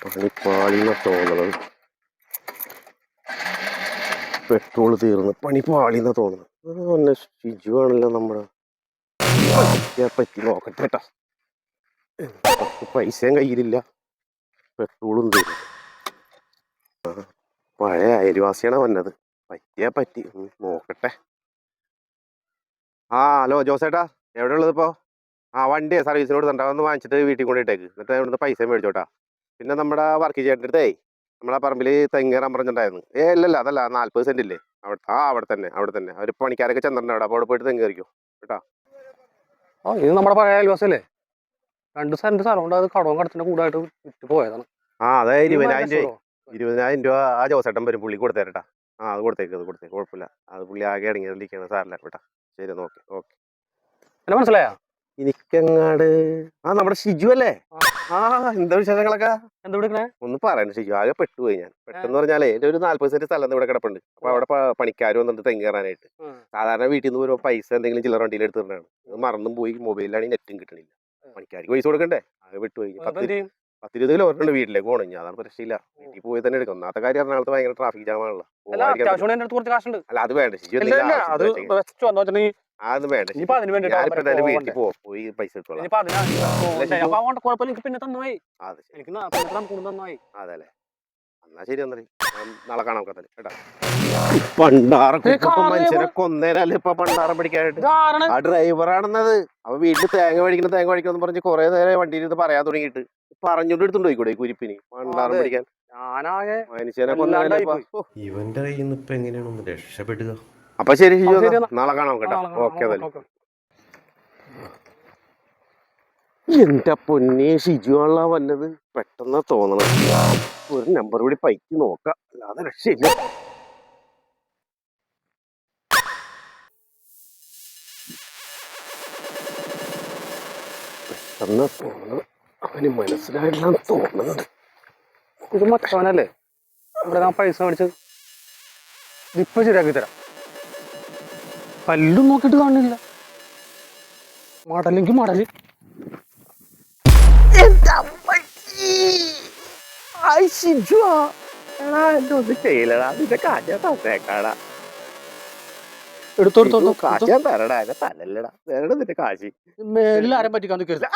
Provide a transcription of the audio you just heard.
പണിപ്പാളിന്ന തോന്നുന്നത്. പെട്രോൾ തീർന്ന് പണിപ്പാളിന്ന തോന്നുന്നത്. ഷിജു ആണല്ലോ നമ്മുടെ. പറ്റി നോക്കട്ടെ കേട്ടാ. പൈസയും കയ്യിലില്ല, പെട്രോളും തീർന്നു. പഴയ അയൽവാസിയാണ് വന്നത്. പറ്റിയാ പറ്റി, നോക്കട്ടെ. ഹലോ ജോസേട്ടാ, എവിടെ ഉള്ളത് ഇപ്പോൾ? വണ്ടി സർവീസിനോട് ഒന്ന് വാങ്ങിച്ചിട്ട് വീട്ടിൽ കൊണ്ടിട്ടേക്ക്. എന്നിട്ട് ഇവിടുന്ന് പൈസ മേടിച്ചോട്ടാ. പിന്നെ നമ്മുടെ വർക്ക് ചേട്ടൻ്റെ അടുത്തേ നമ്മളെ പറമ്പിൽ തെങ്ങ് കയറാൻ പറഞ്ഞിട്ടുണ്ടായിരുന്നു. ഇല്ലല്ല, അതല്ല 40 സെന്റ് ഇല്ലേ അവിടെ തന്നെ അവർ പണിക്കാരൊക്കെ ചെന്നിട്ടുണ്ട് അവിടെ. അപ്പോൾ അവിടെ പോയിട്ട് തെങ്ങ് കയറിക്കോ കേട്ടാ. ഇത് നമ്മുടെ പഴയ അയൽവാസല്ലേ? 2 സെന്റ് സ്ഥലമുണ്ട്, അത് കടവും കടത്തിന്റെ കൂടായിട്ട് വിറ്റ് പോയതാണ്. അതെ 20,000 രൂപ ആ ജോസേട്ടൻ വരും, പുള്ളി കൊടുത്തേരട്ടാ. അത് കൊടുത്തേക്ക് കുഴപ്പമില്ല. അത് പുള്ളി ആകെ ഇറങ്ങിയിരിക്കുകയാണ്. സാറില്ല കേട്ടാ. ശരി, ഓക്കെ. എന്നെ മനസ്സിലായാ? എനിക്കെങ്ങാട് നമ്മുടെ ഷിജു അല്ലേ? എന്താ വിശേഷങ്ങളൊക്കെ? എന്താ വിളിക്കണേ? ഒന്ന് പറയണ്ട ഷിജു, ആകെ പെട്ടുപോയി ഞാൻ. പെട്ടെന്ന് പറഞ്ഞാലേ എന്റെ ഒരു 40 സെന്റ് സ്ഥലം ഇവിടെ കിടപ്പുണ്ട്. അപ്പൊ അവിടെ പണിക്കാർ വന്നിട്ട് തെങ്ങ് കയറാനായിട്ട്. സാധാരണ വീട്ടിൽ നിന്ന് വരുമ്പോൾ പൈസ എന്തെങ്കിലും ചില്ലറ വണ്ടിയിൽ എടുത്തിട്ടാണ്. മറന്നും പോയി. മൊബൈലിലാണെങ്കിൽ നെറ്റും കിട്ടണില്ല. പണിക്കാർക്ക് പൈസ കൊടുക്കണ്ടേ? ആകെ പെട്ടുപോയി. 10-20 കിലോ ഓർമ്മ വീട്ടിലേക്ക് പോകണം. അതാണ് പ്രശ്നമില്ല. വീട്ടിൽ പോയി തന്നെ എടുക്കും. ഒന്നാമത്തെ കാര്യം എറണാകുളത്ത് ഭയങ്കര ട്രാഫിക് ജാമാണല്ലോ. അല്ല അത് വേണ്ട ഷിജു, അത് വേണ്ട. ഞാനിപ്പോ വീട്ടിൽ പോയി പൈസ എടുത്തോളാം. അതല്ലേ, എന്നാ ശരി. നാളെ കാണാം കേട്ടാ. മനുഷ്യനെ കൊന്നേരല്ലേ ഇപ്പൊ പണ്ടാരം പിടിക്കാനായിട്ട്. ആ ഡ്രൈവറാണെന്നത്. അപ്പൊ വീട്ടിൽ തേങ്ങ മേടിക്കണം പറഞ്ഞ് കുറെ നേരം വണ്ടിയിൽ ഇത് പറയാൻ തുടങ്ങിയിട്ട് പറഞ്ഞോണ്ട് എടുത്തുകൊണ്ട് പോയിക്കൂടെ കുരിപ്പിന് പണ്ടാരം പിടിക്കാൻ. മനുഷ്യനെ കൊന്നേരല്ലേ. ഇവന്റെ കയ്യിൽ നിന്ന് ഇപ്പൊ എങ്ങനെയാണ് രക്ഷപ്പെടുക? അപ്പൊ ശരി, നാളെ കാണാം കേട്ടോ. ഓക്കെ. എന്റെ പൊന്നെ, ഷിജു ആണല്ലോ വന്നത്. പെട്ടെന്ന് തോന്നണം. ഒരു നമ്പർ കൂടി പൈക്ക് നോക്കാം, അല്ലാതെ രക്ഷയില്ല. പെട്ടെന്ന് തോന്നണം. അവന് മനസ്സിലായിട്ടാണ് തോന്നുന്നുണ്ട്. ഇത് മറ്റവനല്ലേ? ഇവിടെ ഞാൻ പൈസ മേടിച്ചത്. ഇപ്പൊ ശരിയാക്കി തരാം. കല്ലും നോക്കിട്ട് കാണില്ല. മടലെങ്കിൽ മടല്. മേലിൽ ആരും പറ്റിക്കാൻ നിൽക്കരുത്.